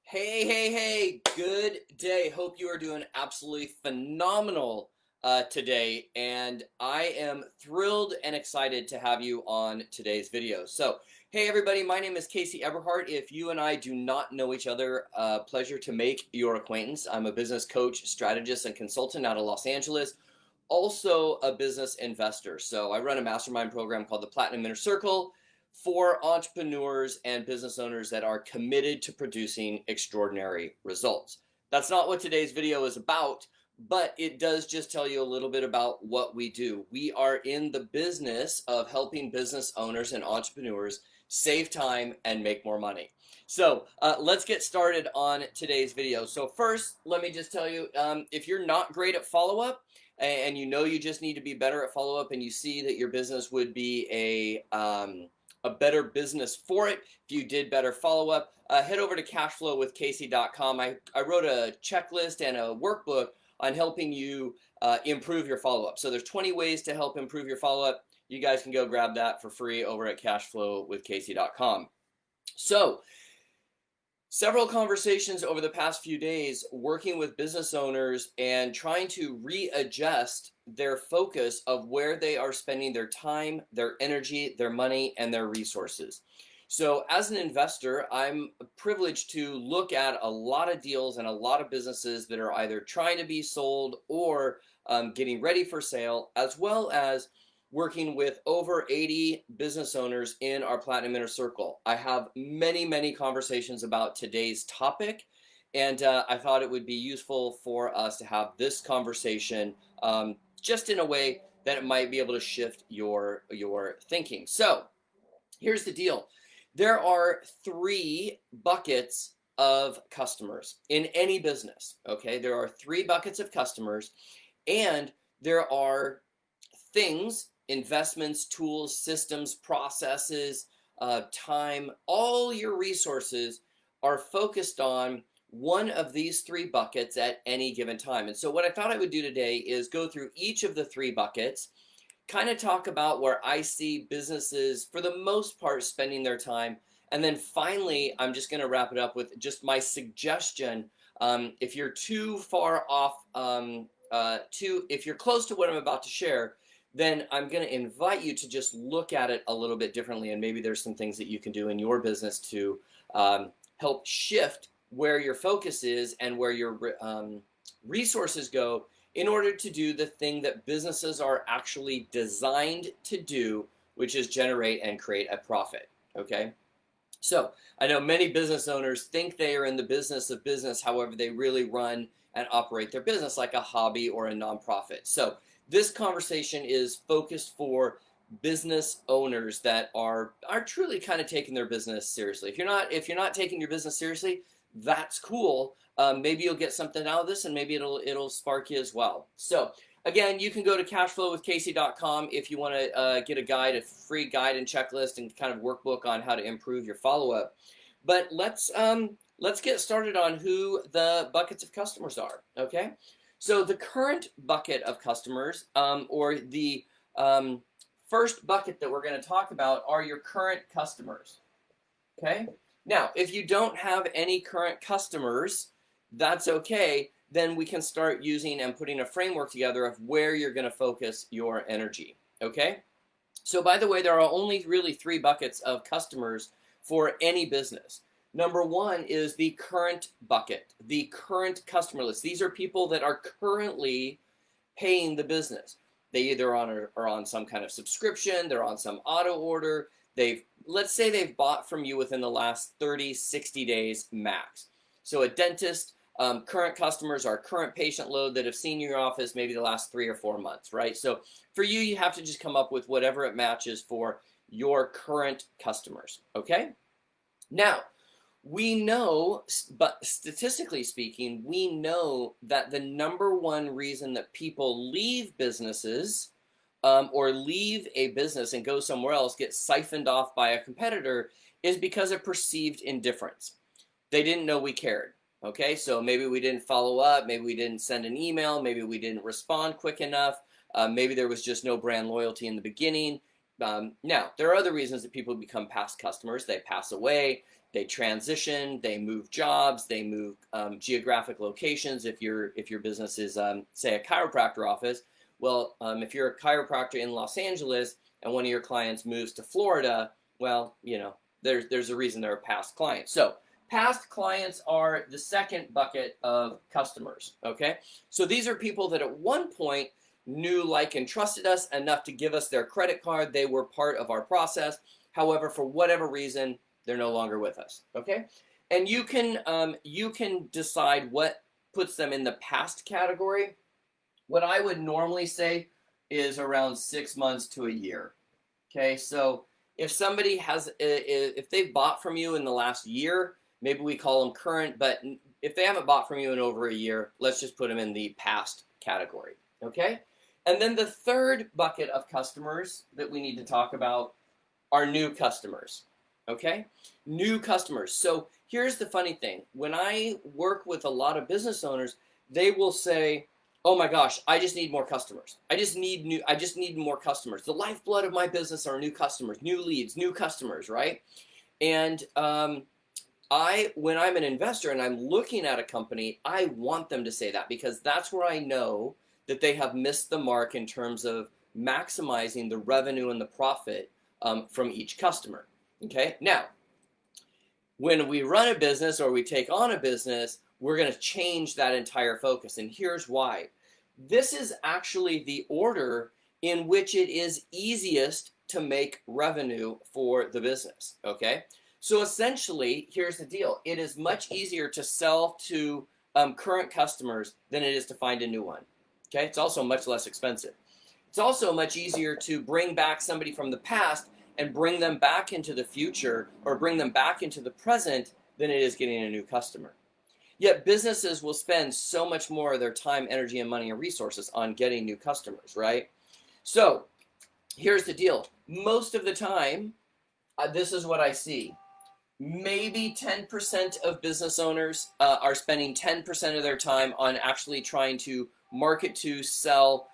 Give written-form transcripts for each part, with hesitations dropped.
Hey, good day. Hope you are doing absolutely phenomenal today. And I am thrilled and excited to have you on today's video. So, hey, everybody, my name is Casey Eberhart. If you and I do not know each other, pleasure to make your acquaintance. I'm a business coach, strategist, and consultant out of Los Angeles, also a business investor. So, I run a mastermind program called the Platinum Inner Circle for entrepreneurs and business owners that are committed to producing extraordinary results. That's not what today's video is about, but it does just tell you a little bit about what we do. We are in the business of helping business owners and entrepreneurs save time and make more money. So let's get started on today's video. So first, let me just tell you, if you're not great at follow-up, and you know you just need to be better at follow-up, and you see that your business would be a better business for it if you did better follow-up, head over to cashflowwithcasey.com. I wrote a checklist and a workbook on helping you improve your follow-up. So there's 20 ways to help improve your follow-up. You guys can go grab that for free over at cashflowwithcasey.com. So several conversations over the past few days working with business owners and trying to readjust their focus of where they are spending their time, their energy, their money, and their resources. So as an investor, I'm privileged to look at a lot of deals and a lot of businesses that are either trying to be sold or getting ready for sale, as well as working with over 80 business owners in our Platinum Inner Circle. I have many conversations about today's topic, and I thought it would be useful for us to have this conversation just in a way that it might be able to shift your thinking. So here's the deal. There are three buckets of customers in any business, okay? There are three buckets of customers, and there are things, investments, tools, systems, processes, time, all your resources are focused on one of these three buckets at any given time. And so what I thought I would do today is go through each of the three buckets, kind of talk about where I see businesses, for the most part, spending their time. And then finally, I'm just going to wrap it up with just my suggestion. If you're too far off, if you're close to what I'm about to share, then I'm going to invite you to just look at it a little bit differently. And maybe there's some things that you can do in your business to help shift where your focus is and where your resources go in order to do the thing that businesses are actually designed to do, which is generate and create a profit, okay? So I know many business owners think they are in the business of business, however, they really run and operate their business like a hobby or a nonprofit. So this conversation is focused for business owners that are truly kind of taking their business seriously. If you're not taking your business seriously, that's cool. Maybe you'll get something out of this, and maybe it'll spark you as well. So again, you can go to cashflowwithcasey.com if you want to get a guide, a free guide and checklist and kind of workbook on how to improve your follow-up. But let's get started on who the buckets of customers are. Okay, so the current bucket of customers, or the first bucket that we're going to talk about, are your current customers. Okay. Now, if you don't have any current customers, that's okay. Then we can start using and putting a framework together of where you're going to focus your energy, okay? So by the way, there are only really three buckets of customers for any business. Number one is the current bucket, the current customer list. These are people that are currently paying the business. They either are on some kind of subscription, they're on some auto order, let's say they've bought from you within the last 30, 60 days max. So a dentist, current customers are current patient load that have seen your office maybe the last 3 or 4 months, right? So for you, you have to just come up with whatever it matches for your current customers, okay? Now, we know, but statistically speaking, we know that the number one reason that people leave businesses or leave a business and go somewhere else, get siphoned off by a competitor, is because of perceived indifference. They didn't know we cared. Okay, so maybe we didn't follow up, maybe we didn't send an email, maybe we didn't respond quick enough, maybe there was just no brand loyalty in the beginning. Now, there are other reasons that people become past customers. They pass away, they transition, they move jobs, they move geographic locations. If your business is, say, a chiropractor office, well, if you're a chiropractor in Los Angeles and one of your clients moves to Florida, well, there's a reason they're a past client. So past clients are the second bucket of customers, okay? So these are people that at one point knew, like, and trusted us enough to give us their credit card. They were part of our process. However, for whatever reason, they're no longer with us, okay? And you can decide what puts them in the past category. What I would normally say is around 6 months to a year, okay? So if somebody if they've bought from you in the last year, maybe we call them current, but if they haven't bought from you in over a year, let's just put them in the past category, okay? And then the third bucket of customers that we need to talk about are new customers, okay? New customers. So here's the funny thing. When I work with a lot of business owners, they will say, oh my gosh, I just need more customers. I just need more customers. The lifeblood of my business are new customers, new leads, new customers, right? And when I'm an investor and I'm looking at a company, I want them to say that, because that's where I know that they have missed the mark in terms of maximizing the revenue and the profit from each customer, okay? Now, when we run a business or we take on a business, we're going to change that entire focus, and here's why. This is actually the order in which it is easiest to make revenue for the business, okay? So essentially, here's the deal. It is much easier to sell to current customers than it is to find a new one. Okay, it's also much less expensive. It's also much easier to bring back somebody from the past and bring them back into the future, or bring them back into the present, than it is getting a new customer. Yet businesses will spend so much more of their time, energy, and money and resources on getting new customers, right? So here's the deal. Most of the time, this is what I see. Maybe 10% of business owners are spending 10% of their time on actually trying to market to sell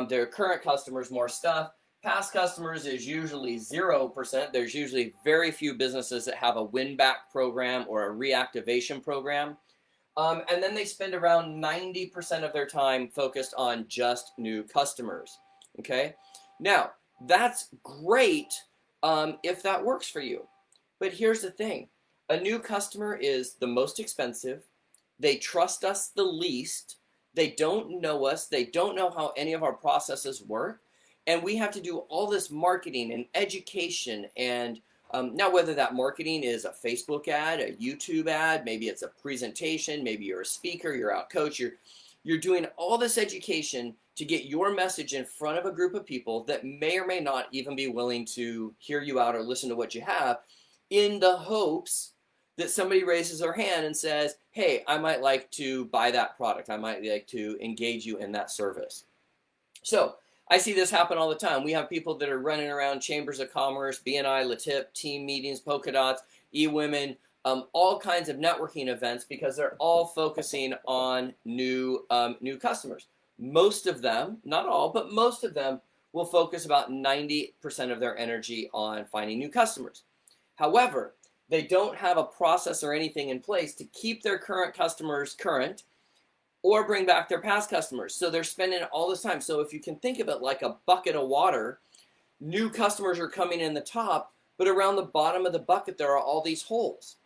their current customers more stuff. Past customers is usually 0%. There's usually very few businesses that have a win-back program or a reactivation program. And then they spend around 90% of their time focused on just new customers, okay? Now, that's great if that works for you. But here's the thing. A new customer is the most expensive. They trust us the least. They don't know us. They don't know how any of our processes work. And we have to do all this marketing and education. And now, whether that marketing is a Facebook ad, a YouTube ad, maybe it's a presentation, maybe you're a speaker, you're out coach, you're doing all this education to get your message in front of a group of people that may or may not even be willing to hear you out or listen to what you have, in the hopes that somebody raises their hand and says, hey, I might like to buy that product. I might like to engage you in that service. So I see this happen all the time. We have people that are running around chambers of commerce, BNI, LaTip, team meetings, polka dots, eWomen, all kinds of networking events, because they're all focusing on new customers. Most of them, not all, but most of them will focus about 90% of their energy on finding new customers. However, they don't have a process or anything in place to keep their current customers current or bring back their past customers. So they're spending all this time. So if you can think of it like a bucket of water, new customers are coming in the top, but around the bottom of the bucket, there are all these holes.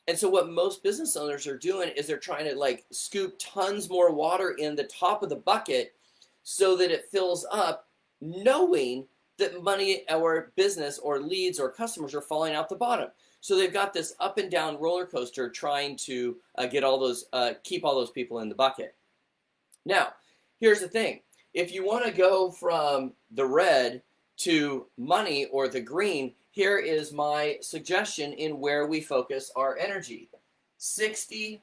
And so what most business owners are doing is they're trying to like scoop tons more water in the top of the bucket so that it fills up, knowing that money or business or leads or customers are falling out the bottom. So they've got this up and down roller coaster trying to keep all those people in the bucket. Now, here's the thing. If you want to go from the red to money or the green, here is my suggestion in where we focus our energy. 60%.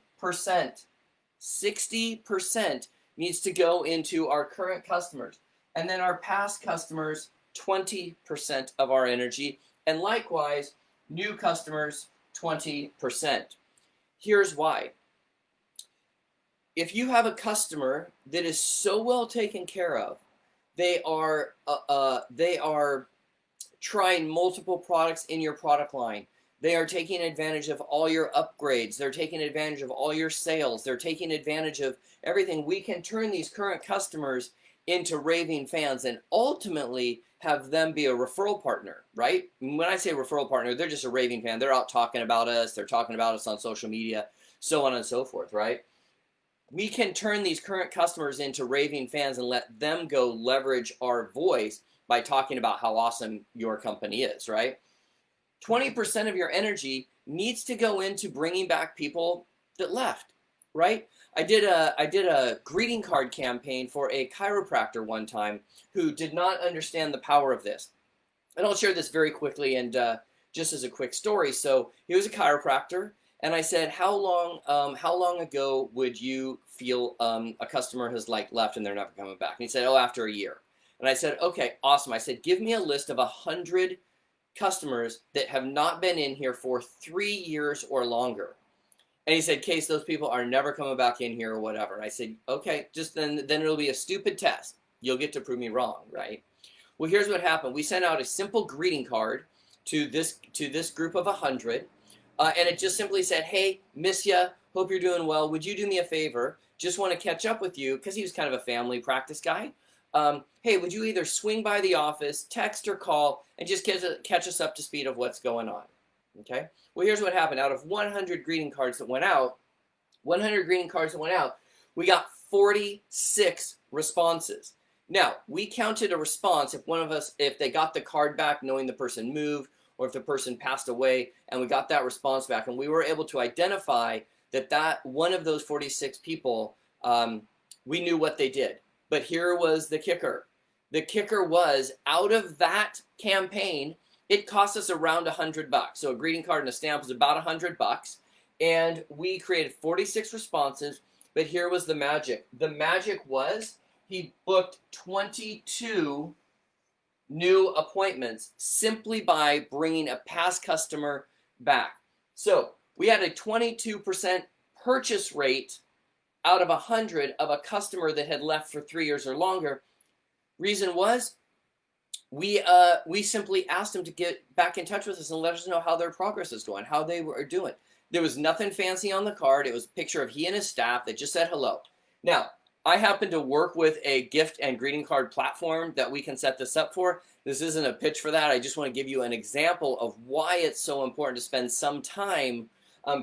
60% needs to go into our current customers. And then our past customers, 20% of our energy. And likewise, new customers, 20%. Here's why. If you have a customer that is so well taken care of, they are trying multiple products in your product line. They are taking advantage of all your upgrades. They're taking advantage of all your sales. They're taking advantage of everything. We can turn these current customers into raving fans and ultimately have them be a referral partner, right? When I say referral partner, they're just a raving fan. They're out talking about us. They're talking about us on social media, so on and so forth, right? We can turn these current customers into raving fans and let them go leverage our voice by talking about how awesome your company is, right? 20% of your energy needs to go into bringing back people that left, right? I did a greeting card campaign for a chiropractor one time who did not understand the power of this. And I'll share this very quickly and just as a quick story. So he was a chiropractor, and I said, how long ago would you feel a customer has left and they're never coming back? And he said, oh, after a year. And I said, okay, awesome. I said, give me a list of 100 customers that have not been in here for 3 years or longer. And he said, Case, those people are never coming back in here or whatever. And I said, okay, just then it'll be a stupid test. You'll get to prove me wrong, right? Well, here's what happened. We sent out a simple greeting card to this group of 100, and it just simply said, hey, miss ya, hope you're doing well. Would you do me a favor? Just want to catch up with you, because he was kind of a family practice guy. Hey, would you either swing by the office, text or call, and just catch us up to speed of what's going on? Okay. Well, here's what happened. Out of 100 greeting cards that went out, we got 46 responses. Now, we counted a response if they got the card back knowing the person moved, or if the person passed away, and we got that response back, and we were able to identify that one of those 46 people, we knew what they did. But here was the kicker. The kicker was, out of that campaign, it cost us around $100. So a greeting card and a stamp was about $100. And we created 46 responses. But here was the magic. The magic was he booked 22 new appointments simply by bringing a past customer back. So we had a 22% purchase rate out of 100 of a customer that had left for 3 years or longer. Reason was, we simply asked them to get back in touch with us and let us know how their progress is going, how they were doing. There was nothing fancy on the card. It was a picture of he and his staff that just said hello. Now, I happen to work with a gift and greeting card platform that we can set this up for. This isn't a pitch for that. I just want to give you an example of why it's so important to spend some time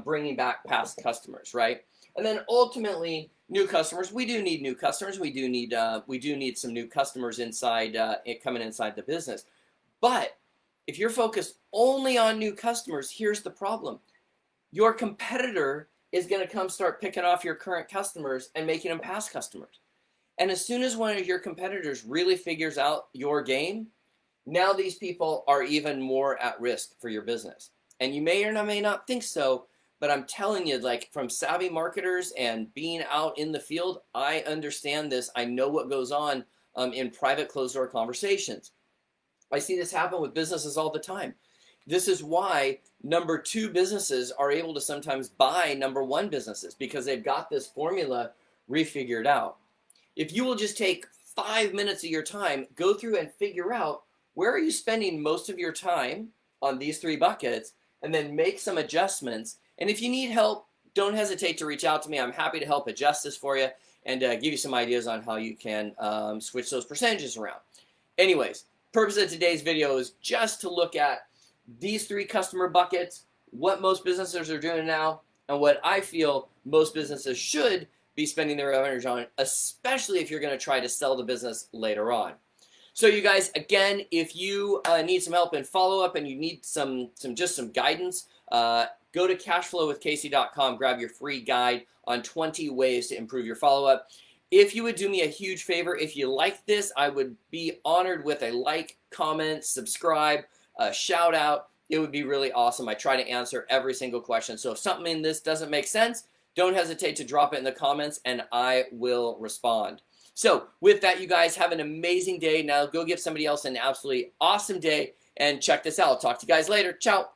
bringing back past customers, right? And then ultimately, new customers. We do need new customers. We do need some new customers inside coming inside the business. But if you're focused only on new customers, here's the problem. Your competitor is going to come start picking off your current customers and making them past customers. And as soon as one of your competitors really figures out your game, now these people are even more at risk for your business. And you may or may not think so, but I'm telling you, like, from savvy marketers and being out in the field, I understand this. I know what goes on in private closed-door conversations. I see this happen with businesses all the time. This is why number 2 businesses are able to sometimes buy number 1 businesses, because they've got this formula refigured out. If you will just take 5 minutes of your time, go through and figure out where are you spending most of your time on these 3 buckets, and then make some adjustments. And if you need help, don't hesitate to reach out to me. I'm happy to help adjust this for you and give you some ideas on how you can switch those percentages around. Anyways, purpose of today's video is just to look at these 3 customer buckets, what most businesses are doing now, and what I feel most businesses should be spending their energy on, especially if you're going to try to sell the business later on. So you guys, again, if you need some help in follow-up and you need some guidance, go to cashflowwithcasey.com, grab your free guide on 20 ways to improve your follow-up. If you would do me a huge favor, if you like this, I would be honored with a like, comment, subscribe, a shout out. It would be really awesome. I try to answer every single question. So if something in this doesn't make sense, don't hesitate to drop it in the comments and I will respond. So with that, you guys have an amazing day. Now go give somebody else an absolutely awesome day and check this out. I'll talk to you guys later. Ciao.